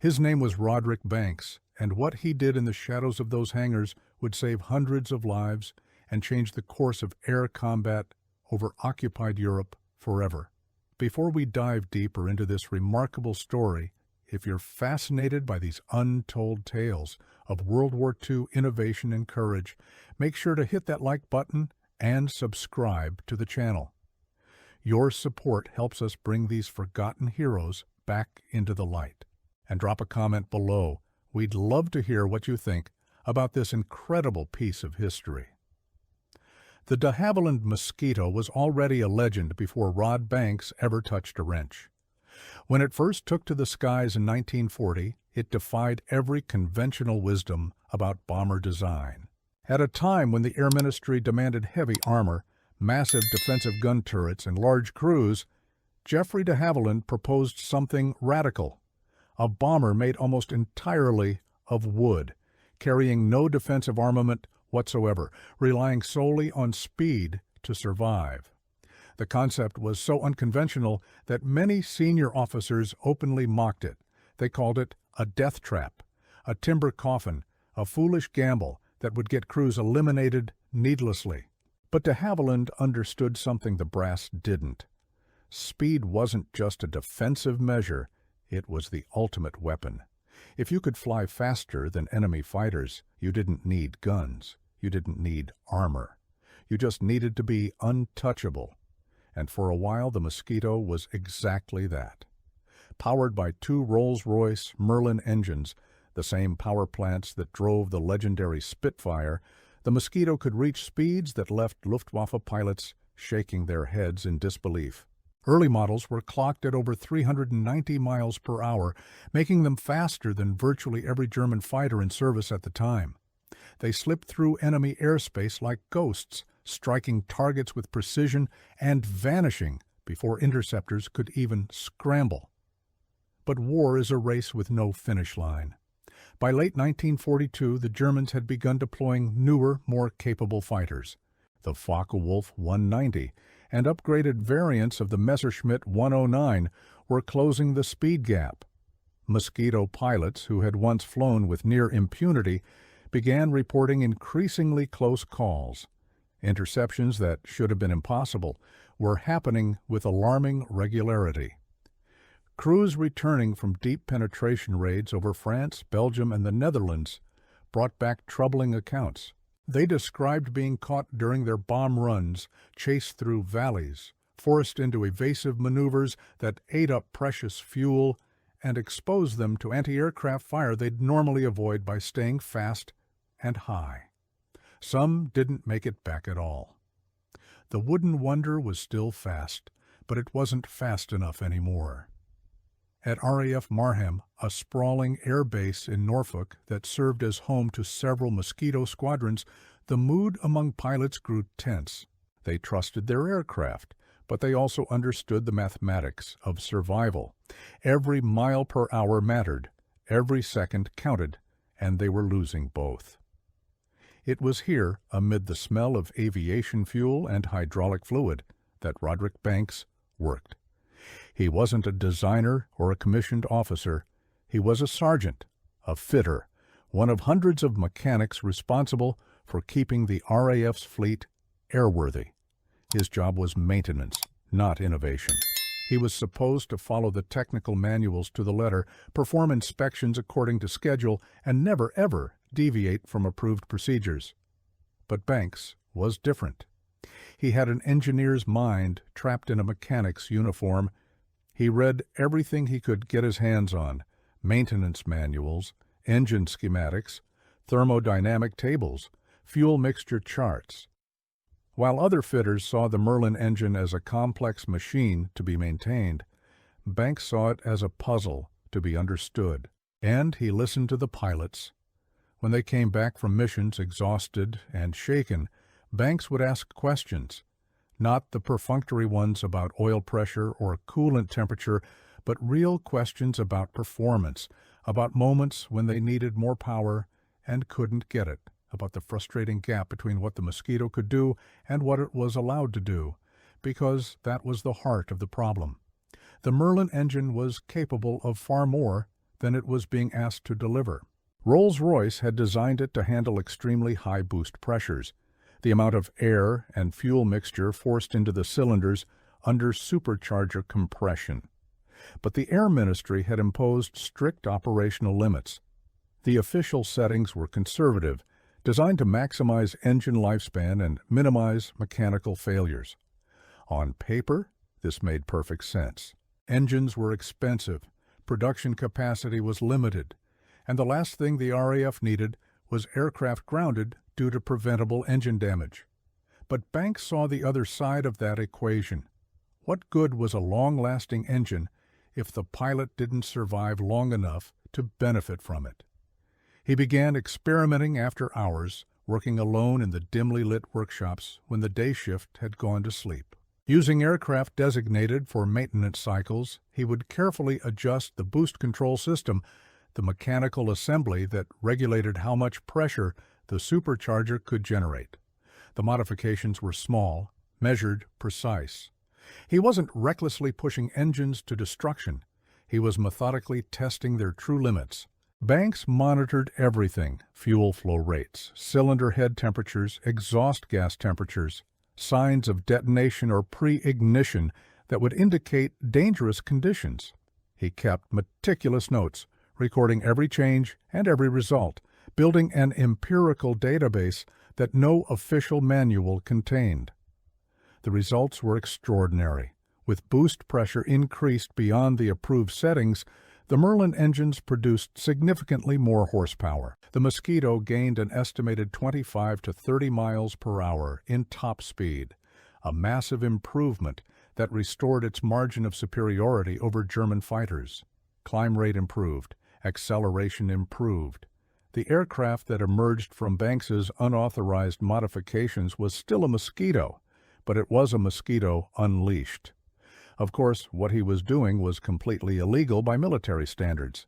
His name was Roderick Banks, and what he did in the shadows of those hangars would save hundreds of lives and change the course of air combat over occupied Europe forever. Before we dive deeper into this remarkable story, if you're fascinated by these untold tales of World War II innovation and courage, make sure to hit that like button and subscribe to the channel. Your support helps us bring these forgotten heroes back into the light. And drop a comment below. We'd love to hear what you think about this incredible piece of history. The de Havilland Mosquito was already a legend before Rod Banks ever touched a wrench. When it first took to the skies in 1940, it defied every conventional wisdom about bomber design. At a time when the Air Ministry demanded heavy armor, massive defensive gun turrets, and large crews, Geoffrey de Havilland proposed something radical. A bomber made almost entirely of wood, carrying no defensive armament whatsoever, relying solely on speed to survive. The concept was so unconventional that many senior officers openly mocked it. They called it a death trap, a timber coffin, a foolish gamble that would get crews eliminated needlessly. But de Havilland understood something the brass didn't. Speed wasn't just a defensive measure, it was the ultimate weapon. If you could fly faster than enemy fighters, you didn't need guns. You didn't need armor. You just needed to be untouchable. And for a while, the Mosquito was exactly that. Powered by two Rolls-Royce Merlin engines, the same power plants that drove the legendary Spitfire, the Mosquito could reach speeds that left Luftwaffe pilots shaking their heads in disbelief. Early models were clocked at over 390 miles per hour, making them faster than virtually every German fighter in service at the time. They slipped through enemy airspace like ghosts, striking targets with precision and vanishing before interceptors could even scramble. But war is a race with no finish line. By late 1942, the Germans had begun deploying newer, more capable fighters. The Focke-Wulf 190 and upgraded variants of the Messerschmitt 109 were closing the speed gap. Mosquito pilots, who had once flown with near impunity, began reporting increasingly close calls. Interceptions that should have been impossible were happening with alarming regularity. Crews returning from deep penetration raids over France, Belgium, and the Netherlands brought back troubling accounts. They described being caught during their bomb runs, chased through valleys, forced into evasive maneuvers that ate up precious fuel and exposed them to anti-aircraft fire they'd normally avoid by staying fast and high. Some didn't make it back at all. The Wooden Wonder was still fast, but it wasn't fast enough anymore. At RAF Marham, a sprawling air base in Norfolk that served as home to several Mosquito squadrons, the mood among pilots grew tense. They trusted their aircraft, but they also understood the mathematics of survival. Every mile per hour mattered, every second counted, and they were losing both. It was here, amid the smell of aviation fuel and hydraulic fluid, that Roderick Banks worked. He wasn't a designer or a commissioned officer. He was a sergeant, a fitter, one of hundreds of mechanics responsible for keeping the RAF's fleet airworthy. His job was maintenance, not innovation. He was supposed to follow the technical manuals to the letter, perform inspections according to schedule, and never ever deviate from approved procedures. But Banks was different. He had an engineer's mind trapped in a mechanic's uniform. He read everything he could get his hands on: maintenance manuals, engine schematics, thermodynamic tables, fuel mixture charts. While other fitters saw the Merlin engine as a complex machine to be maintained, Banks saw it as a puzzle to be understood. And he listened to the pilots. When they came back from missions exhausted and shaken, Banks would ask questions, not the perfunctory ones about oil pressure or coolant temperature, but real questions about performance, about moments when they needed more power and couldn't get it, about the frustrating gap between what the Mosquito could do and what it was allowed to do, because that was the heart of the problem. The Merlin engine was capable of far more than it was being asked to deliver. Rolls-Royce had designed it to handle extremely high boost pressures, the amount of air and fuel mixture forced into the cylinders under supercharger compression. But the Air Ministry had imposed strict operational limits. The official settings were conservative, designed to maximize engine lifespan and minimize mechanical failures. On paper, this made perfect sense. Engines were expensive, production capacity was limited, and the last thing the RAF needed was aircraft grounded due to preventable engine damage. But Banks saw the other side of that equation. What good was a long-lasting engine if the pilot didn't survive long enough to benefit from it? He began experimenting after hours, working alone in the dimly lit workshops when the day shift had gone to sleep. Using aircraft designated for maintenance cycles, he would carefully adjust the boost control system, the mechanical assembly that regulated how much pressure the supercharger could generate. The modifications were small, measured, precise. He wasn't recklessly pushing engines to destruction. He was methodically testing their true limits. Banks monitored everything: fuel flow rates, cylinder head temperatures, exhaust gas temperatures, signs of detonation or pre-ignition that would indicate dangerous conditions. He kept meticulous notes, recording every change and every result, building an empirical database that no official manual contained. The results were extraordinary. With boost pressure increased beyond the approved settings, the Merlin engines produced significantly more horsepower. The Mosquito gained an estimated 25 to 30 miles per hour in top speed, a massive improvement that restored its margin of superiority over German fighters. Climb rate improved, acceleration improved. The aircraft that emerged from Banks's unauthorized modifications was still a Mosquito, but it was a Mosquito unleashed. Of course, what he was doing was completely illegal by military standards.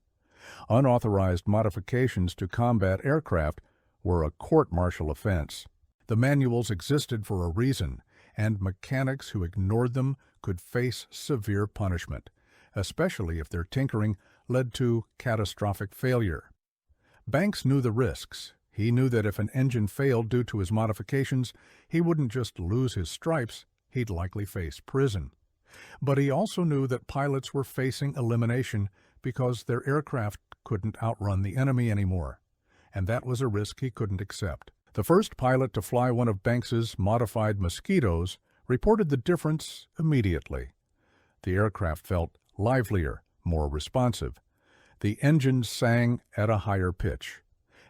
Unauthorized modifications to combat aircraft were a court-martial offense. The manuals existed for a reason, and mechanics who ignored them could face severe punishment, especially if their tinkering led to catastrophic failure. Banks knew the risks. He knew that if an engine failed due to his modifications, he wouldn't just lose his stripes, he'd likely face prison. But he also knew that pilots were facing elimination because their aircraft couldn't outrun the enemy anymore, and that was a risk he couldn't accept. The first pilot to fly one of Banks's modified Mosquitoes reported the difference immediately. The aircraft felt livelier, more responsive. The engines sang at a higher pitch,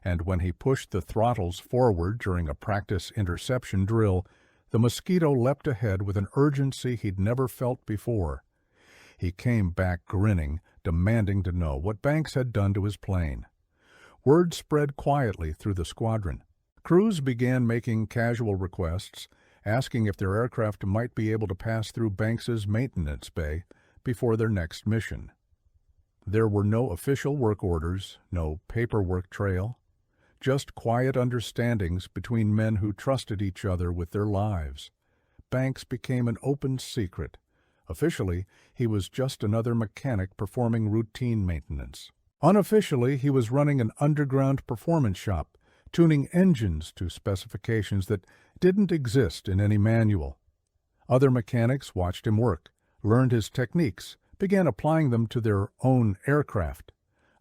and when he pushed the throttles forward during a practice interception drill, the Mosquito leapt ahead with an urgency he'd never felt before. He came back grinning, demanding to know what Banks had done to his plane. Word spread quietly through the squadron. Crews began making casual requests, asking if their aircraft might be able to pass through Banks's maintenance bay before their next mission. There were no official work orders, no paperwork trail, just quiet understandings between men who trusted each other with their lives. Banks became an open secret. Officially, he was just another mechanic performing routine maintenance. Unofficially, he was running an underground performance shop, tuning engines to specifications that didn't exist in any manual. Other mechanics watched him work, learned his techniques, began applying them to their own aircraft.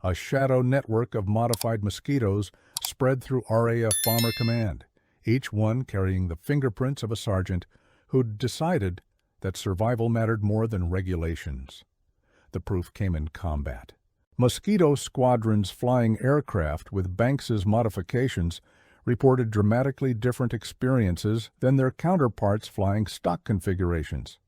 A shadow network of modified Mosquitoes spread through RAF Bomber Command, each one carrying the fingerprints of a sergeant who'd decided that survival mattered more than regulations. The proof came in combat. Mosquito squadrons flying aircraft with Banks's modifications reported dramatically different experiences than their counterparts flying stock configurations.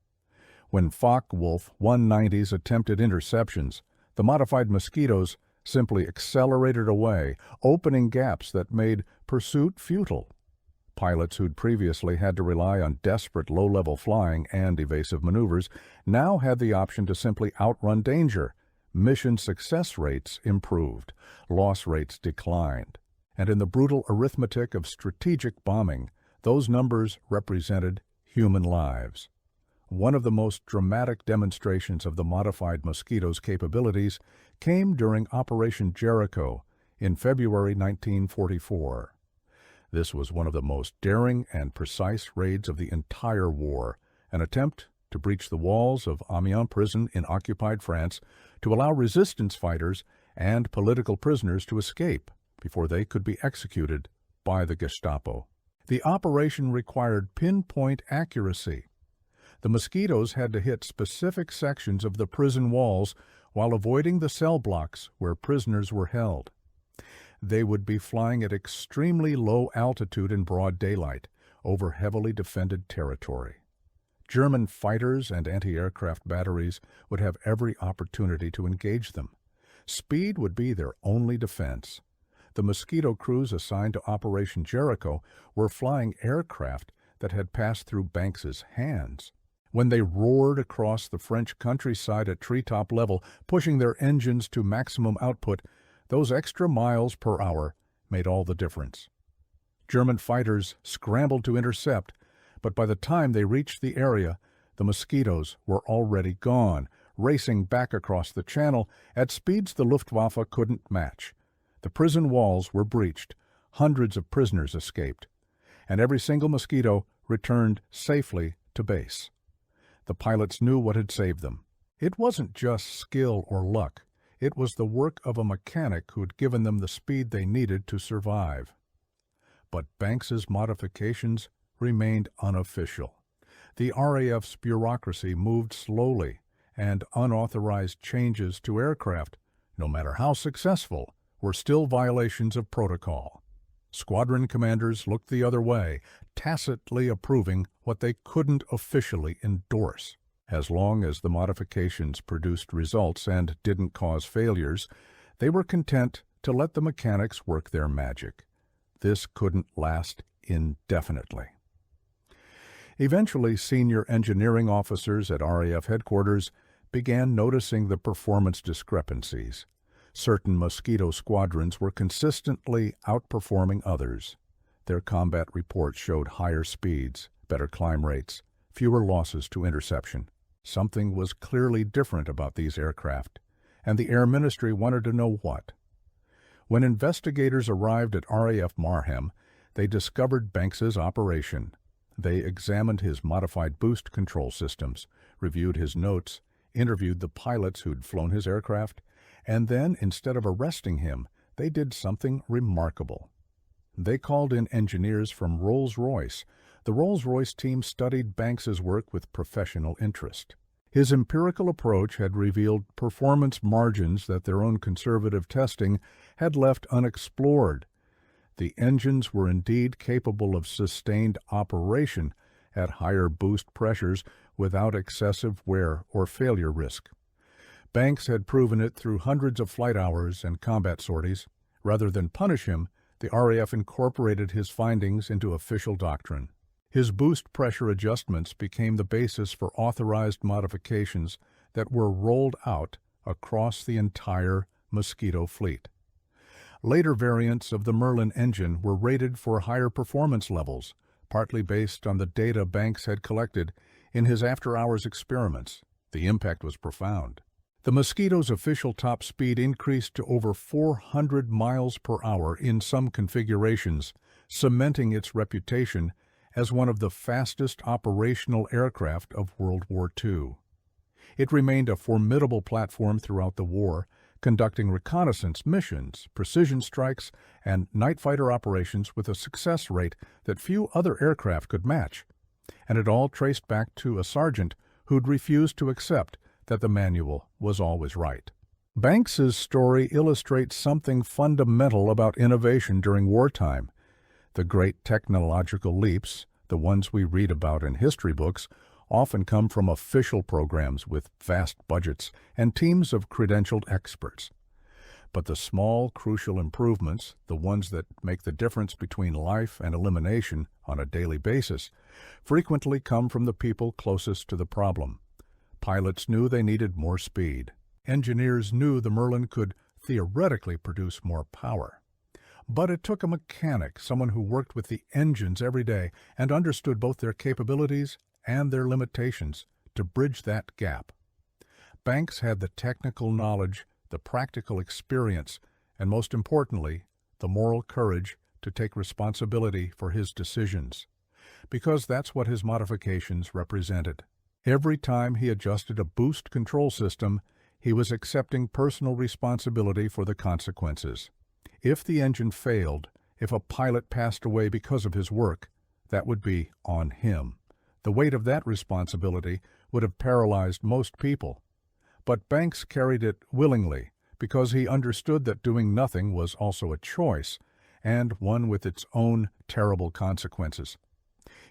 When Focke-Wulf 190s attempted interceptions, the modified Mosquitoes simply accelerated away, opening gaps that made pursuit futile. Pilots who'd previously had to rely on desperate low-level flying and evasive maneuvers now had the option to simply outrun danger. Mission success rates improved, loss rates declined, and in the brutal arithmetic of strategic bombing, those numbers represented human lives. One of the most dramatic demonstrations of the modified Mosquito's capabilities came during Operation Jericho in February 1944. This was one of the most daring and precise raids of the entire war, an attempt to breach the walls of Amiens prison in occupied France to allow resistance fighters and political prisoners to escape before they could be executed by the Gestapo. The operation required pinpoint accuracy. The mosquitoes had to hit specific sections of the prison walls while avoiding the cell blocks where prisoners were held. They would be flying at extremely low altitude in broad daylight over heavily defended territory. German fighters and anti-aircraft batteries would have every opportunity to engage them. Speed would be their only defense. The mosquito crews assigned to Operation Jericho were flying aircraft that had passed through Banks's hands. When they roared across the French countryside at treetop level, pushing their engines to maximum output, those extra miles per hour made all the difference. German fighters scrambled to intercept, but by the time they reached the area, the mosquitoes were already gone, racing back across the channel at speeds the Luftwaffe couldn't match. The prison walls were breached, hundreds of prisoners escaped, and every single mosquito returned safely to base. The pilots knew what had saved them. It wasn't just skill or luck. It was the work of a mechanic who had given them the speed they needed to survive. But Banks's modifications remained unofficial. The RAF's bureaucracy moved slowly, and unauthorized changes to aircraft, no matter how successful, were still violations of protocol. Squadron commanders looked the other way, tacitly approving what they couldn't officially endorse. As long as the modifications produced results and didn't cause failures, they were content to let the mechanics work their magic. This couldn't last indefinitely. Eventually, senior engineering officers at RAF headquarters began noticing the performance discrepancies. Certain Mosquito squadrons were consistently outperforming others. Their combat reports showed higher speeds, better climb rates, fewer losses to interception. Something was clearly different about these aircraft, and the Air Ministry wanted to know what. When investigators arrived at RAF Marham, they discovered Banks's operation. They examined his modified boost control systems, reviewed his notes, interviewed the pilots who'd flown his aircraft, and then, instead of arresting him, they did something remarkable. They called in engineers from Rolls-Royce. The Rolls-Royce team studied Banks's work with professional interest. His empirical approach had revealed performance margins that their own conservative testing had left unexplored. The engines were indeed capable of sustained operation at higher boost pressures without excessive wear or failure risk. Banks had proven it through hundreds of flight hours and combat sorties. Rather than punish him, the RAF incorporated his findings into official doctrine. His boost pressure adjustments became the basis for authorized modifications that were rolled out across the entire Mosquito fleet. Later variants of the Merlin engine were rated for higher performance levels, partly based on the data Banks had collected in his after-hours experiments. The impact was profound. The Mosquito's official top speed increased to over 400 miles per hour in some configurations, cementing its reputation as one of the fastest operational aircraft of World War II. It remained a formidable platform throughout the war, conducting reconnaissance missions, precision strikes, and night fighter operations with a success rate that few other aircraft could match. And it all traced back to a sergeant who'd refused to accept that the manual was always right. Banks's story illustrates something fundamental about innovation during wartime. The great technological leaps, the ones we read about in history books, often come from official programs with vast budgets and teams of credentialed experts. But the small, crucial improvements, the ones that make the difference between life and elimination on a daily basis, frequently come from the people closest to the problem. Pilots knew they needed more speed. Engineers knew the Merlin could theoretically produce more power. But it took a mechanic, someone who worked with the engines every day and understood both their capabilities and their limitations, to bridge that gap. Banks had the technical knowledge the practical experience, and most importantly, the moral courage to take responsibility for his decisions, because that's what his modifications represented. Every time he adjusted a boost control system, he was accepting personal responsibility for the consequences. If the engine failed, if a pilot passed away because of his work, that would be on him. The weight of that responsibility would have paralyzed most people. But Banks carried it willingly, because he understood that doing nothing was also a choice, and one with its own terrible consequences.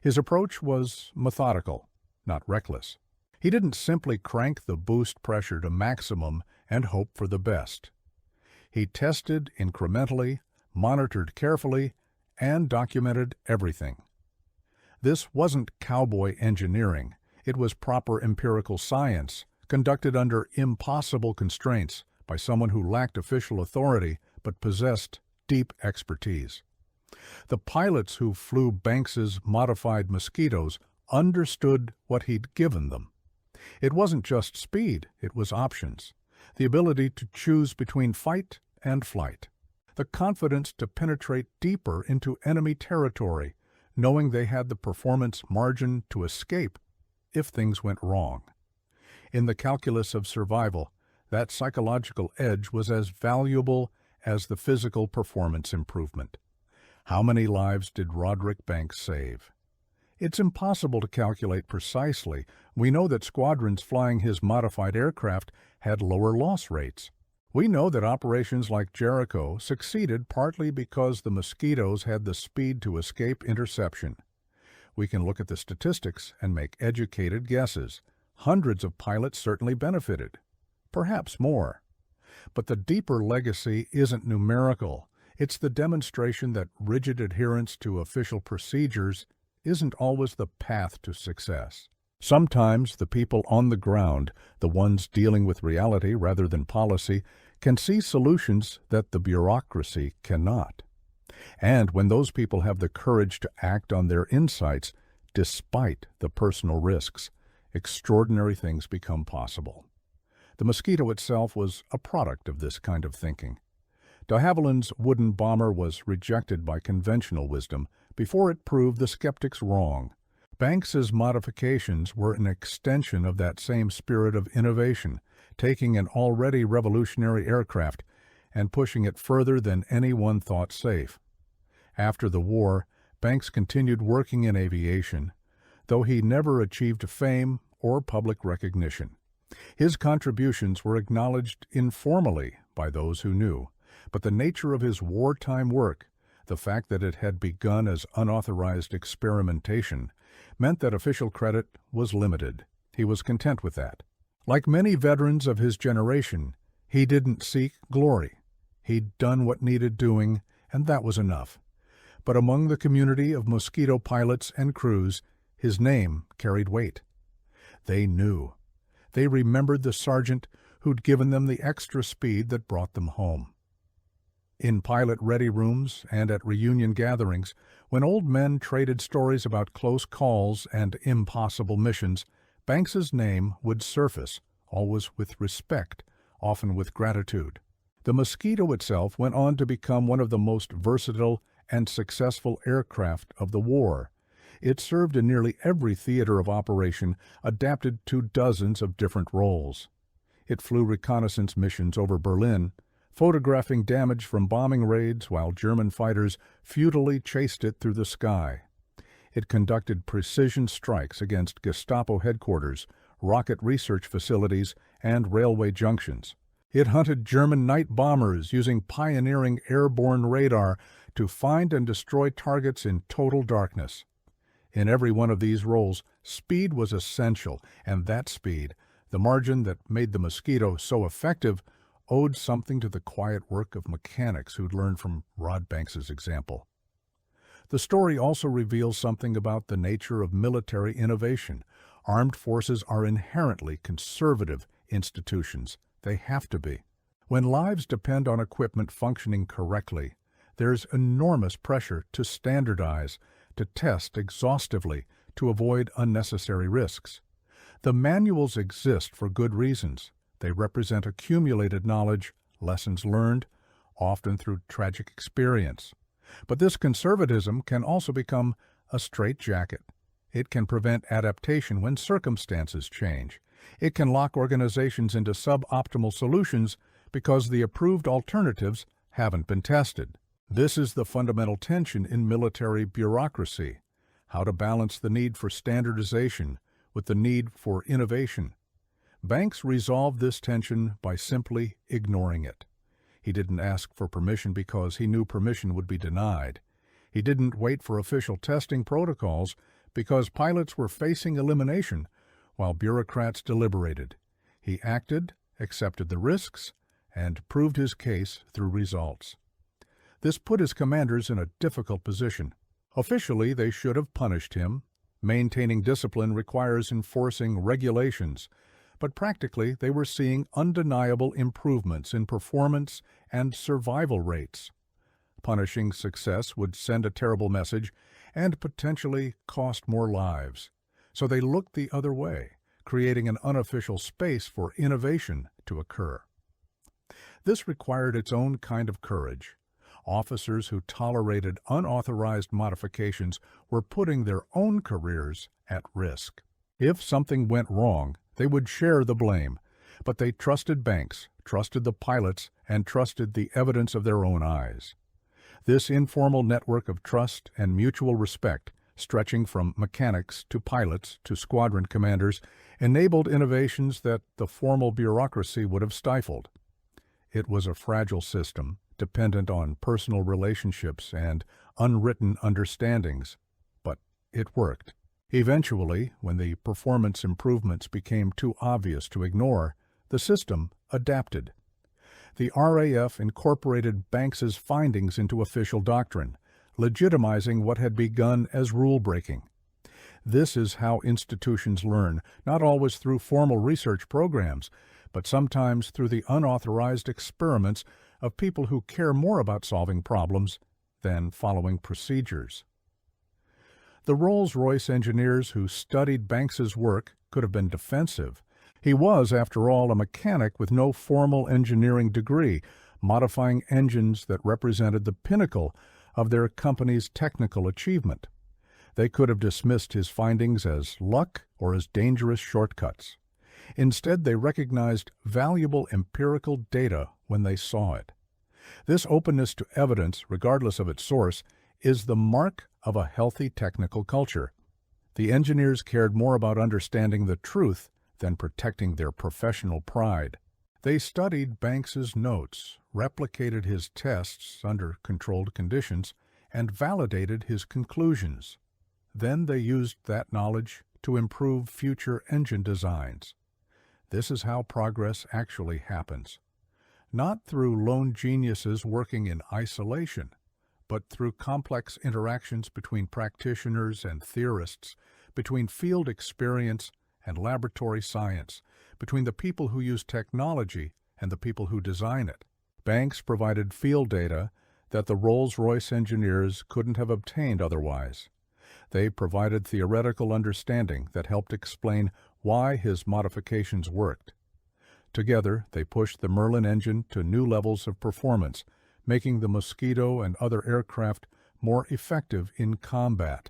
His approach was methodical, not reckless. He didn't simply crank the boost pressure to maximum and hope for the best. He tested incrementally, monitored carefully, and documented everything. This wasn't cowboy engineering. It was proper empirical science, conducted under impossible constraints by someone who lacked official authority but possessed deep expertise. The pilots who flew Banks's modified Mosquitoes understood what he'd given them. It wasn't just speed, it was options, the ability to choose between fight and flight, the confidence to penetrate deeper into enemy territory, knowing they had the performance margin to escape if things went wrong. In the calculus of survival, that psychological edge was as valuable as the physical performance improvement. How many lives did Roderick Banks save? It's impossible to calculate precisely. We know that squadrons flying his modified aircraft had lower loss rates. We know that operations like Jericho succeeded partly because the Mosquitoes had the speed to escape interception. We can look at the statistics and make educated guesses. Hundreds of pilots certainly benefited, perhaps more. But the deeper legacy isn't numerical. It's the demonstration that rigid adherence to official procedures isn't always the path to success. Sometimes the people on the ground, the ones dealing with reality rather than policy, can see solutions that the bureaucracy cannot. And when those people have the courage to act on their insights, despite the personal risks, extraordinary things become possible. The Mosquito itself was a product of this kind of thinking. De Havilland's wooden bomber was rejected by conventional wisdom before it proved the skeptics wrong. Banks's modifications were an extension of that same spirit of innovation, taking an already revolutionary aircraft and pushing it further than anyone thought safe. After the war, Banks continued working in aviation, though he never achieved fame or public recognition. His contributions were acknowledged informally by those who knew, but the nature of his wartime work, the fact that it had begun as unauthorized experimentation, meant that official credit was limited. He was content with that. Like many veterans of his generation, he didn't seek glory. He'd done what needed doing, and that was enough. But among the community of Mosquito pilots and crews, his name carried weight. They knew. They remembered the sergeant who'd given them the extra speed that brought them home. In pilot-ready rooms and at reunion gatherings, when old men traded stories about close calls and impossible missions, Banks's name would surface, always with respect, often with gratitude. The Mosquito itself went on to become one of the most versatile and successful aircraft of the war. It served in nearly every theater of operation, adapted to dozens of different roles. It flew reconnaissance missions over Berlin, photographing damage from bombing raids while German fighters futilely chased it through the sky. It conducted precision strikes against Gestapo headquarters, rocket research facilities, and railway junctions. It hunted German night bombers using pioneering airborne radar to find and destroy targets in total darkness. In every one of these roles, speed was essential, and that speed, the margin that made the Mosquito so effective, owed something to the quiet work of mechanics who'd learned from Rod Banks's example. The story also reveals something about the nature of military innovation. Armed forces are inherently conservative institutions. They have to be. When lives depend on equipment functioning correctly, there's enormous pressure to standardize, to test exhaustively, to avoid unnecessary risks. The manuals exist for good reasons, They represent accumulated knowledge, lessons learned, often through tragic experience. But this conservatism can also become a straitjacket. It can prevent adaptation when circumstances change. It can lock organizations into suboptimal solutions because the approved alternatives haven't been tested. This is the fundamental tension in military bureaucracy: how to balance the need for standardization with the need for innovation. Banks resolved this tension by simply ignoring it. He didn't ask for permission because he knew permission would be denied. He didn't wait for official testing protocols because pilots were facing elimination while bureaucrats deliberated. He acted, accepted the risks, and proved his case through results. This put his commanders in a difficult position. Officially, they should have punished him. Maintaining discipline requires enforcing regulations, but practically they were seeing undeniable improvements in performance and survival rates. Punishing success would send a terrible message and potentially cost more lives. So they looked the other way, creating an unofficial space for innovation to occur. This required its own kind of courage. Officers who tolerated unauthorized modifications were putting their own careers at risk. If something went wrong, they would share the blame, but they trusted banks, trusted the pilots, and trusted the evidence of their own eyes. This informal network of trust and mutual respect, stretching from mechanics to pilots to squadron commanders, enabled innovations that the formal bureaucracy would have stifled. It was a fragile system, dependent on personal relationships and unwritten understandings, but it worked. Eventually, when the performance improvements became too obvious to ignore, the system adapted. The RAF incorporated Banks's findings into official doctrine, legitimizing what had begun as rule-breaking. This is how institutions learn, not always through formal research programs, but sometimes through the unauthorized experiments of people who care more about solving problems than following procedures. The Rolls-Royce engineers who studied Banks's work could have been defensive. He was, after all, a mechanic with no formal engineering degree, modifying engines that represented the pinnacle of their company's technical achievement. They could have dismissed his findings as luck or as dangerous shortcuts. Instead, they recognized valuable empirical data when they saw it. This openness to evidence, regardless of its source, is the mark of a healthy technical culture. The engineers cared more about understanding the truth than protecting their professional pride. They studied Banks's notes, replicated his tests under controlled conditions, and validated his conclusions. Then they used that knowledge to improve future engine designs. This is how progress actually happens. Not through lone geniuses working in isolation, but through complex interactions between practitioners and theorists, between field experience and laboratory science, between the people who use technology and the people who design it. Banks provided field data that the Rolls-Royce engineers couldn't have obtained otherwise. They provided theoretical understanding that helped explain why his modifications worked. Together, they pushed the Merlin engine to new levels of performance, making the Mosquito and other aircraft more effective in combat.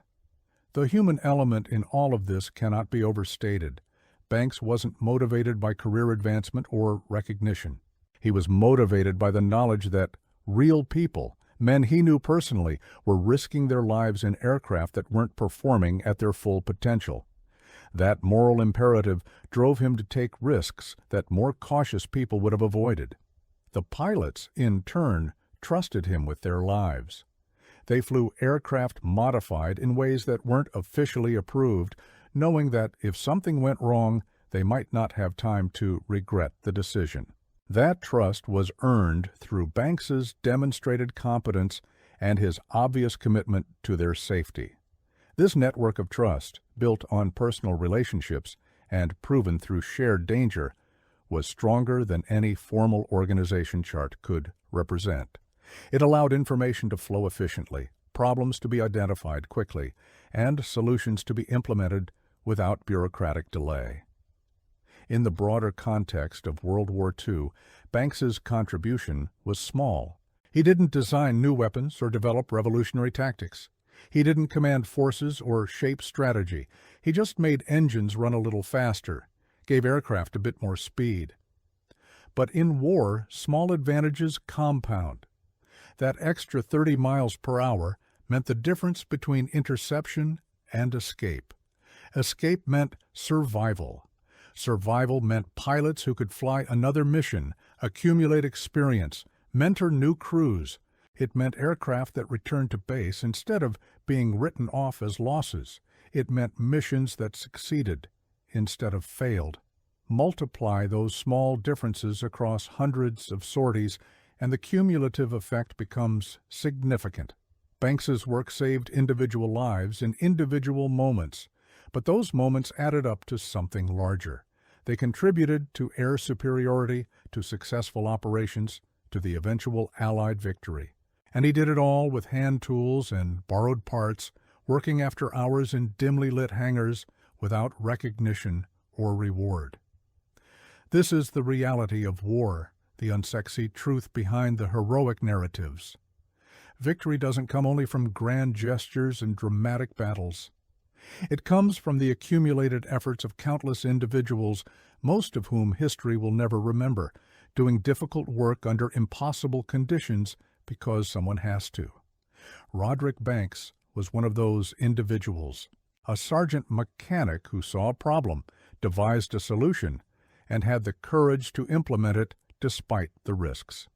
The human element in all of this cannot be overstated. Banks wasn't motivated by career advancement or recognition. He was motivated by the knowledge that real people, men he knew personally, were risking their lives in aircraft that weren't performing at their full potential. That moral imperative drove him to take risks that more cautious people would have avoided. The pilots, in turn, trusted him with their lives. They flew aircraft modified in ways that weren't officially approved, knowing that if something went wrong, they might not have time to regret the decision. That trust was earned through Banks's demonstrated competence and his obvious commitment to their safety. This network of trust, built on personal relationships and proven through shared danger, was stronger than any formal organization chart could represent. It allowed information to flow efficiently, problems to be identified quickly, and solutions to be implemented without bureaucratic delay. In the broader context of World War II, Banks's contribution was small. He didn't design new weapons or develop revolutionary tactics. He didn't command forces or shape strategy. He just made engines run a little faster, gave aircraft a bit more speed. But in war, small advantages compound. That extra 30 miles per hour meant the difference between interception and escape. Escape meant survival. Survival meant pilots who could fly another mission, accumulate experience, mentor new crews. It meant aircraft that returned to base instead of being written off as losses. It meant missions that succeeded instead of failed. Multiply those small differences across hundreds of sorties, and the cumulative effect becomes significant. Banks's work saved individual lives in individual moments, but those moments added up to something larger. They contributed to air superiority, to successful operations, to the eventual Allied victory. And he did it all with hand tools and borrowed parts, working after hours in dimly lit hangars without recognition or reward. This is the reality of war, the unsexy truth behind the heroic narratives. Victory doesn't come only from grand gestures and dramatic battles. It comes from the accumulated efforts of countless individuals, most of whom history will never remember, doing difficult work under impossible conditions because someone has to. Roderick Banks was one of those individuals, a sergeant mechanic who saw a problem, devised a solution, and had the courage to implement it despite the risks.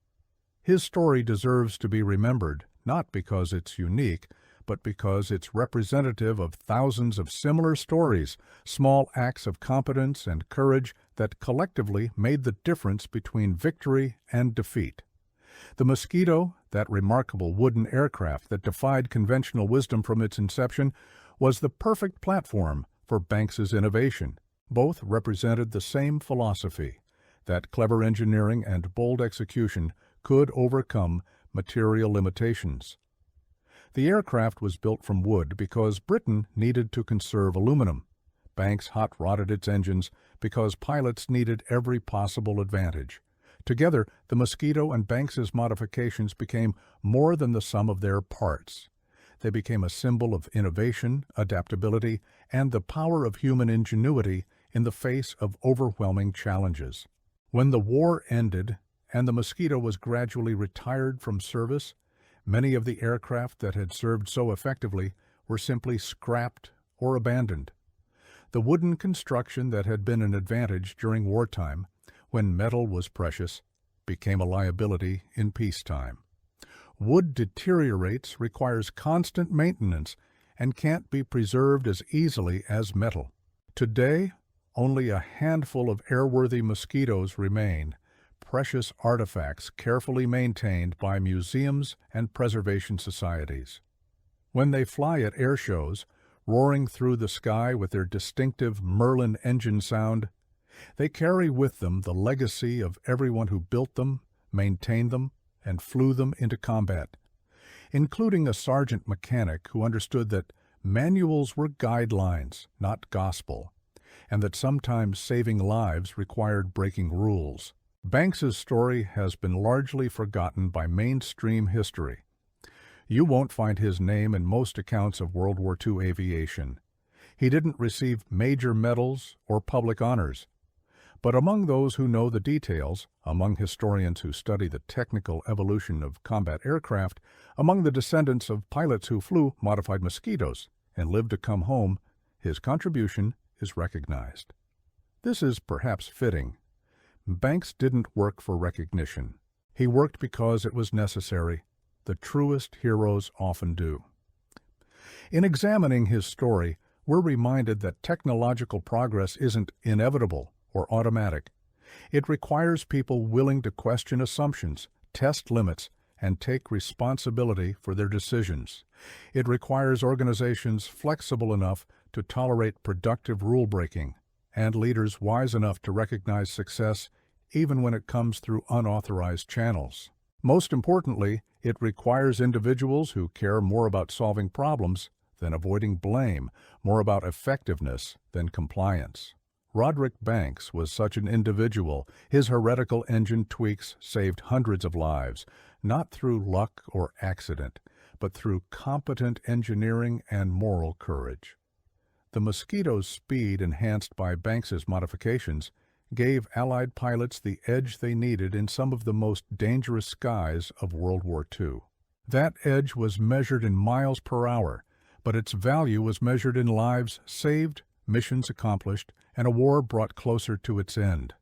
His story deserves to be remembered, not because it's unique, but because it's representative of thousands of similar stories, small acts of competence and courage that collectively made the difference between victory and defeat. The Mosquito, that remarkable wooden aircraft that defied conventional wisdom from its inception, was the perfect platform for Banks's innovation. Both represented the same philosophy, that clever engineering and bold execution could overcome material limitations. The aircraft was built from wood because Britain needed to conserve aluminum. Banks hot-rodded its engines because pilots needed every possible advantage. Together, the Mosquito and Banks's modifications became more than the sum of their parts. They became a symbol of innovation, adaptability, and the power of human ingenuity in the face of overwhelming challenges. When the war ended and the Mosquito was gradually retired from service, many of the aircraft that had served so effectively were simply scrapped or abandoned. The wooden construction that had been an advantage during wartime, when metal was precious, became a liability in peacetime. Wood deteriorates, requires constant maintenance, and can't be preserved as easily as metal. Today, only a handful of airworthy Mosquitoes remain, precious artifacts carefully maintained by museums and preservation societies. When they fly at air shows, roaring through the sky with their distinctive Merlin engine sound, they carry with them the legacy of everyone who built them, maintained them, and flew them into combat, including a sergeant mechanic who understood that manuals were guidelines, not gospel, and that sometimes saving lives required breaking rules. Banks's story has been largely forgotten by mainstream history. You won't find his name in most accounts of World War II aviation. He didn't receive major medals or public honors. But among those who know the details, among historians who study the technical evolution of combat aircraft, among the descendants of pilots who flew modified Mosquitoes and lived to come home, his contribution is recognized. This is perhaps fitting. Banks didn't work for recognition. He worked because it was necessary. The truest heroes often do. In examining his story, we're reminded that technological progress isn't inevitable or automatic. It requires people willing to question assumptions, test limits, and take responsibility for their decisions. It requires organizations flexible enough to tolerate productive rule-breaking, and leaders wise enough to recognize success even when it comes through unauthorized channels. Most importantly, it requires individuals who care more about solving problems than avoiding blame, more about effectiveness than compliance. Roderick Banks was such an individual. His heretical engine tweaks saved hundreds of lives, not through luck or accident, but through competent engineering and moral courage. The Mosquito's speed, enhanced by Banks's modifications, gave Allied pilots the edge they needed in some of the most dangerous skies of World War II. That edge was measured in miles per hour, but its value was measured in lives saved, missions accomplished, and a war brought closer to its end.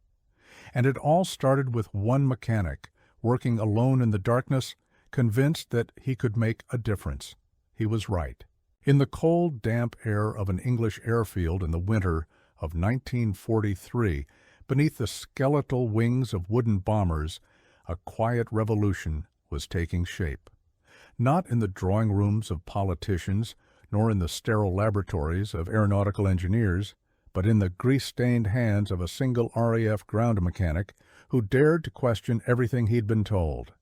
And it all started with one mechanic, working alone in the darkness, convinced that he could make a difference. He was right. In the cold, damp air of an English airfield in the winter of 1943, beneath the skeletal wings of wooden bombers, a quiet revolution was taking shape. Not in the drawing rooms of politicians, nor in the sterile laboratories of aeronautical engineers, but in the grease-stained hands of a single RAF ground mechanic who dared to question everything he'd been told.